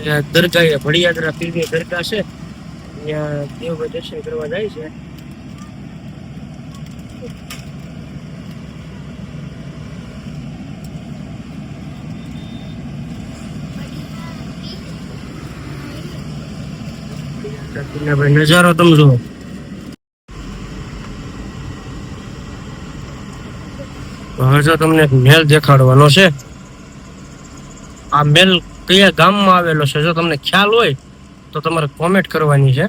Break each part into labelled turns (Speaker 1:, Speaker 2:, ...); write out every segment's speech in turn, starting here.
Speaker 1: અહીંયા દરગાહ ભડિયાદરા પીરની દરગાહ છે, ત્યાં દેવભાઈ દર્શન કરવા જાય છે. ભાઈ નજારો તમે જુઓ. હવે જો તમને એક મેલ દેખાડવાનો છે. આ મેલ કયા ગામમાં આવેલો છે જો તમને ખ્યાલ હોય તો તમારે કોમેન્ટ કરવાની છે.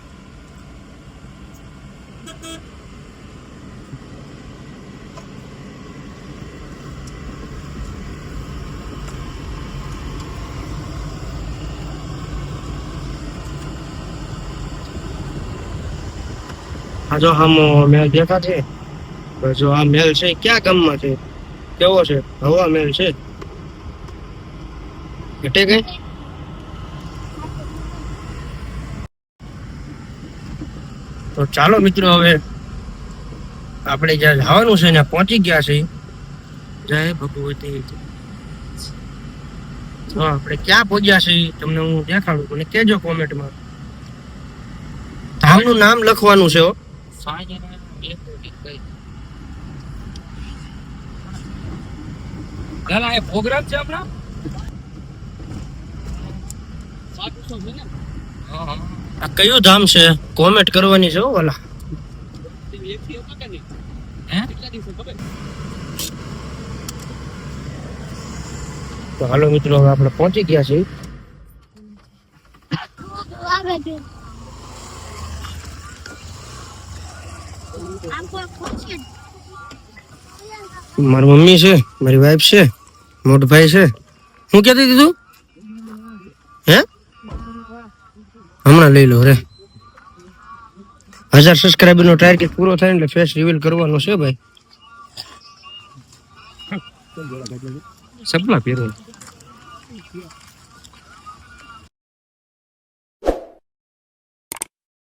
Speaker 1: આ જો આમ મેલ દેખા છે. જો આ મેલ છે ક્યાં ગામમાં છે, કેવો છે? હવા મેલ છે. ઘટે ગઈ. તો ચાલો મિત્રો, હવે આપણે જ્યાં જવાનું છે ત્યાં પહોંચી ગયા છે. જય ભગવતી. તો આપણે ક્યાં પહોંચ્યા છે તમને હું દેખાડું, અને કેજો કોમેન્ટમાં. ધામનું નામ લખવાનું છે.
Speaker 2: ચાલા એ પ્રોગ્રામ છે આપણા.
Speaker 1: આ કયું ધામ છે કોમેન્ટ કરવાની છે હો વાલા. તો હાલો મિત્રો, હવે આપણે પહોંચી ગયા છીએ.
Speaker 3: આવે છે. આમ કોઈ પૂછે
Speaker 1: મારી મમ્મી છે, મારી વાઈફ છે, મોટો ભાઈ છે. હું કહેતી હતી તું? હે હમણાં લઈ લો રે. 1000 સબસ્ક્રાઇબર નો ટાર્ગેટ પૂરો થાય એટલે ફેસ રિવીલ કરવાનો છે ભાઈ. સપના પહેરો.